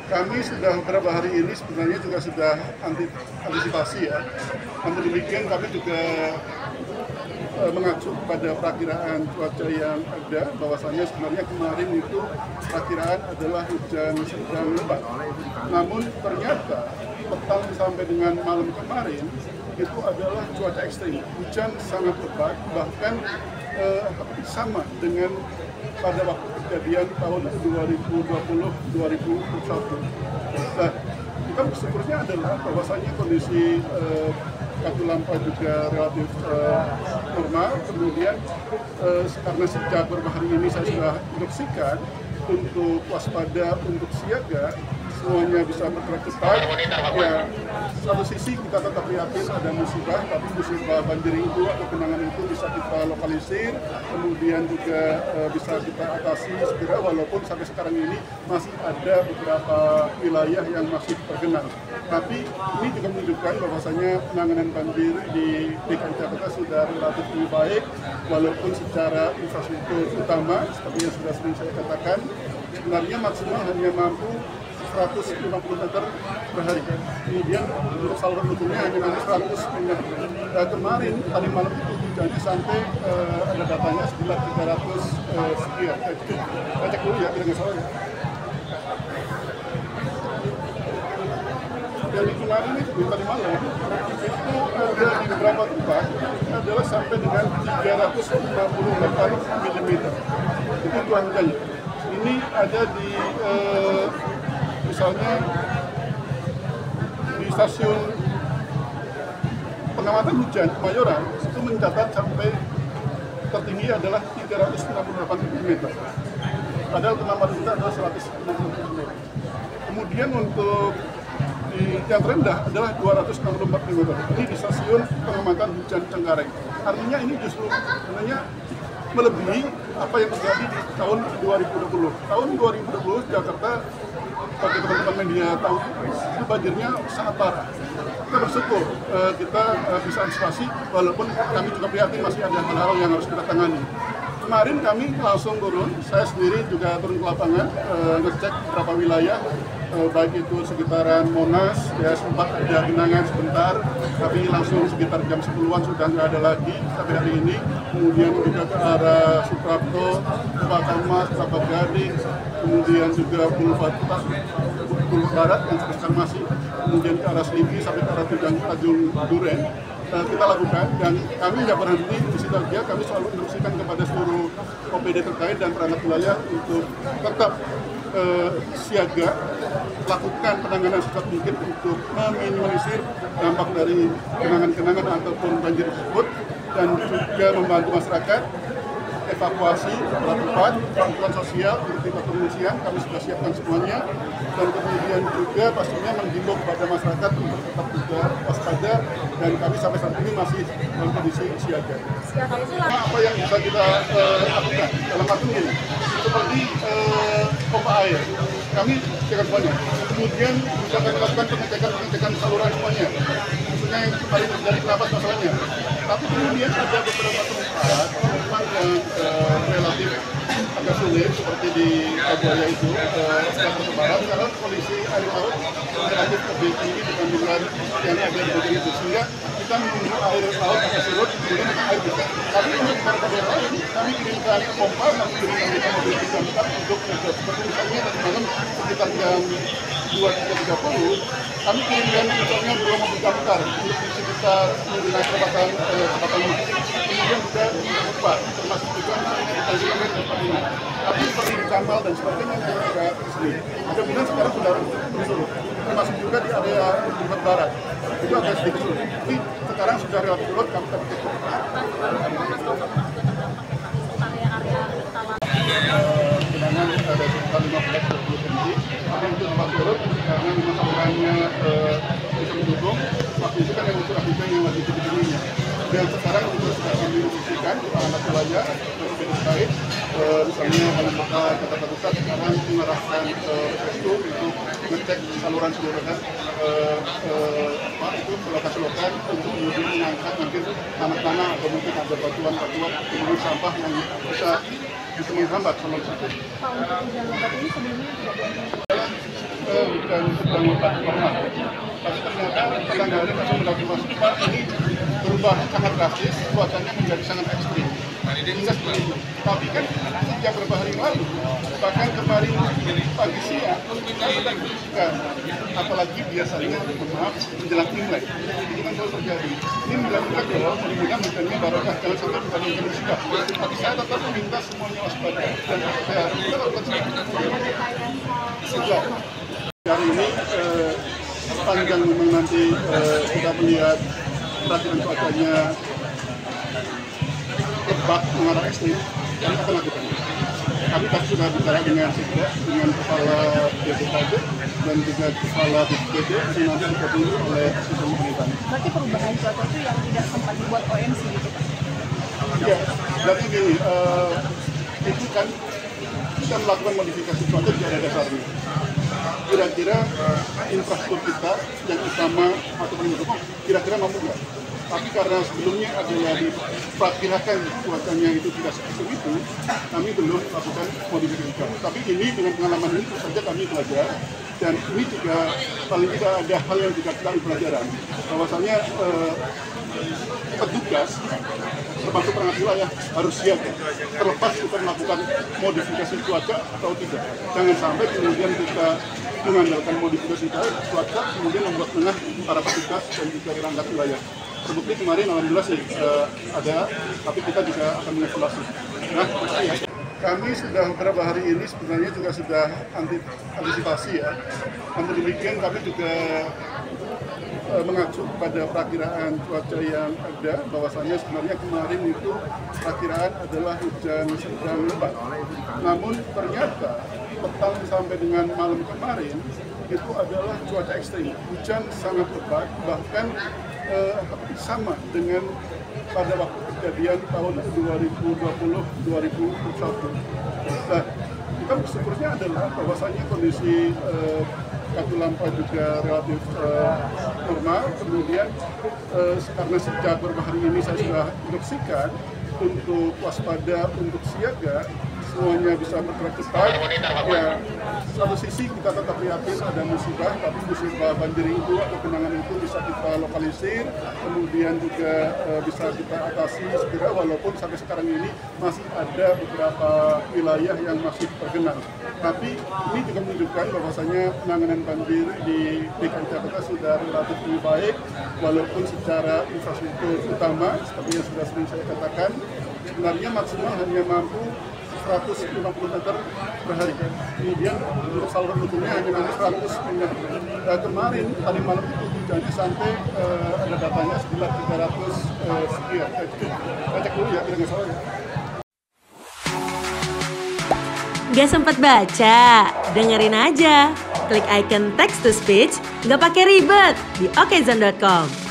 Kami sudah beberapa hari ini sebenarnya juga sudah antisipasi ya. Namun demikian kami juga mengacu pada perakiraan cuaca yang ada, bahwasanya sebenarnya kemarin itu perakiraan adalah hujan sedang lebat. Namun ternyata petang sampai dengan malam kemarin itu adalah cuaca ekstrim, hujan sangat lebat, bahkan sama dengan pada waktu kejadian tahun 2020-2021. Nah, kita bersyukurnya adalah bahwasanya kondisi Katulampa juga relatif normal. Kemudian karena sejak beberapa hari ini saya sudah instruksikan untuk waspada, untuk siaga, semuanya bisa bergerak cepat. Ya, satu sisi kita tetap prihatin ada musibah, tapi musibah banjir itu atau genangan itu bisa kita lokalisir, kemudian juga bisa kita atasi segera, walaupun sampai sekarang ini masih ada beberapa wilayah yang masih tergenang. Tapi ini juga menunjukkan bahwasanya penanganan banjir di DKI Jakarta sudah relatif lebih baik, walaupun secara infrastruktur utama, seperti yang sudah sering saya katakan, sebenarnya maksimal hanya mampu 150 meter per hari. Kemudian untuk saluran hukumnya hanya mampu 100 meter. Kemarin, tadi malam itu hujannya sampai ada datanya sekitar 300 sekian. Kita cek dulu ya, kira-kira salah ya. Dari kemarin itu tadi malam itu ada di beberapa tempat adalah sampai dengan 368 mm. Itu hujannya. Ini ada di misalnya di stasiun pengamatan hujan Kemayoran itu mencatat sampai tertinggi adalah 368 mm. Padahal pengamatan kita adalah 160 mm. Kemudian untuk yang terendah adalah 264 mm. Ini di stasiun pengamatan hujan Cengkareng. Artinya ini justru sebenarnya melebihi apa yang terjadi di tahun 2020. Tahun 2020 Jakarta, bagi teman-teman media tahu, itu banjirnya sangat parah. Kita bersyukur kita bisa antisipasi, walaupun kami juga prihatin masih ada hal-hal yang harus kita tangani. Kemarin kami langsung turun, saya sendiri juga turun ke lapangan, ngecek beberapa wilayah, baik itu sekitaran Monas, ya sempat ada genangan sebentar, tapi langsung sekitar jam 10-an sudah nggak ada lagi sampai hari ini. Kemudian juga ke arah Suprapto, Pakamas, Kelapa Gading, kemudian juga Boulevard Barat yang sekarang masih, kemudian ke arah Selipi sampai ke arah Tanjung Duren. Kita lakukan, dan kami nggak berhenti di situ aja. Kami selalu instruksikan kepada seluruh OPD terkait dan perangkat wilayah untuk tetap siaga, lakukan penanganan secepat mungkin untuk meminimalisir dampak dari genangan-genangan ataupun banjir tersebut, dan juga membantu masyarakat evakuasi tempat, bantuan sosial untuk tingkat pengungsian kami sudah siapkan semuanya, dan kemudian juga pastinya menghimbau kepada masyarakat untuk tetap juga waspada, dan kami sampai saat ini masih dalam kondisi siaga. Apa yang bisa kita lakukan dalam arti ini seperti pompa air, kami cek semuanya. Kemudian bisa kami lakukan pengecekan saluran semuanya, khususnya yang kemarin terjadi kenapa masalahnya. Tapi kemudian ada beberapa tempat yang relatif agak sulit, seperti di Kabuaya itu, Jakarta Barat, karena kondisi air laut relatif lebih tinggi dibandingkan yang ada di bagian itu, sehingga kita menunggu air laut agak surut, kemudian air bisa. Tapi untuk beberapa daerah lain, kami kirimkan pompa, kami kirimkan mobil damkar untuk seperti misalnya tadi malam sekitar jam 23.30, kami kirimkan misalnya 2 mobil damkar untuk di sekitar menggunakan kecepatan kemudian juga cepat, termasuk juga misalnya di Tanjung tempat ini. Tapi seperti di Jamal dan sebagainya kita juga kesini. Mudah-mudahan sekarang sudah surut, termasuk juga di area Boulevard Barat. Itu agak sedikit surut, tapi sekarang sudah relatif surut, kami tutup. Genangan ada sekitar 15-20 cm, tapi itu tempat surut karena memang salurannya bisa mendukung. Waktu itu kan yang curah hujan yang lagi tinggi-tingginya. Dan sekarang juga sudah kami instruksikan di perangkat wilayah terkait, misalnya wali kota Jakarta Pusat sekarang mengarahkan restu untuk ngecek saluran seluruhnya itu ke lokasi-lokasi untuk kemudian mengangkat mungkin tanah-tanah atau mungkin ada batuan-batuan kemudian sampah yang bisa menghambat saluran tersebut. Pak, untuk hujan lebat ini sebelumnya tidak dan sedang lebat normal. Tapi ternyata tetangga hari masih mengkonfirmasi Pak, ini berubah sangat drastis, cuacanya menjadi sangat ekstrim. Tapi kan sejak beberapa hari lalu, bahkan kemarin pagi siang, kita sedang diskusikan. Apalagi biasanya, maaf, menjelang Imlek. Ini kan selalu terjadi. Ini menjelang Imlek loh, mudah-mudahan hujannya barokah, jangan sampai bukan hujan musibah. Tapi saya tetap meminta semuanya waspada. Dan saya harus tetap sejak hari ini, sepanjang memang nanti kita melihat peraturan cuacanya lebat mengarah ekstrim, kami akan lakukan. Kami sudah bicara dengan kepala BPKD dan juga kepala BPKD yang nanti dikepung oleh sistem pemerintahan. Berarti perubahan cuaca itu yang tidak sempat dibuat OMC gitu Pak? Ya, berarti gini, itu kan kita melakukan modifikasi cuaca tidak ada dasarnya. Kira-kira infrastruktur kita yang utama atau mendukung, kira-kira mampu nggak? Tapi karena sebelumnya adalah diperkirakan cuacanya itu tidak seperti itu, kami belum melakukan modifikasi. Tapi ini dengan pengalaman ini tentu saja kami belajar, dan ini juga paling tidak ada hal yang juga kita pelajaran. Bahwasanya petugas termasuk perangkat wilayah harus siaga, terlepas kita melakukan modifikasi cuaca atau tidak. Jangan sampai kemudian kita mengandalkan modifikasi cuaca kemudian membuat tengah para petugas dan juga perangkat wilayah. Terbukti kemarin alhamdulillah sih ada, tapi kita juga akan mengevaluasi. Nah, kami sudah beberapa hari ini sebenarnya juga sudah antisipasi ya. Namun demikian kami juga mengacu pada perakiraan cuaca yang ada, bahwasanya sebenarnya kemarin itu perakiraan adalah hujan sedang lebat. Namun ternyata petang sampai dengan malam kemarin itu adalah cuaca ekstrim, hujan sangat lebat, bahkan sama dengan pada waktu kejadian tahun 2020-2021. Nah, kita bersyukurnya adalah bahwasanya kondisi Katulampa juga relatif normal. Kemudian karena sejak beberapa hari ini saya sudah instruksikan untuk waspada, untuk siaga, semuanya bisa bergerak cepat. Ya, satu sisi kita tetap yakin ada musibah, tapi musibah banjir itu atau genangan itu bisa kita lokalisir, kemudian juga bisa kita atasi segera, walaupun sampai sekarang ini masih ada beberapa wilayah yang masih tergenang. Tapi ini juga menunjukkan bahwasanya penanganan banjir di DKI Jakarta sudah relatif lebih baik, walaupun secara infrastruktur utama, seperti yang sudah sering saya katakan, sebenarnya maksimal hanya mampu 150 meter per hari. Kemudian untuk saluran hubungnya hanya nanti 100 meter. Kemarin tadi malam itu hujannya sampai ada datanya sekitar 300 sekian. Kita cek dulu ya, tidak salah ya. Gak sempat baca? Dengerin aja. Klik icon text to speech, gak pakai ribet di okezone.com.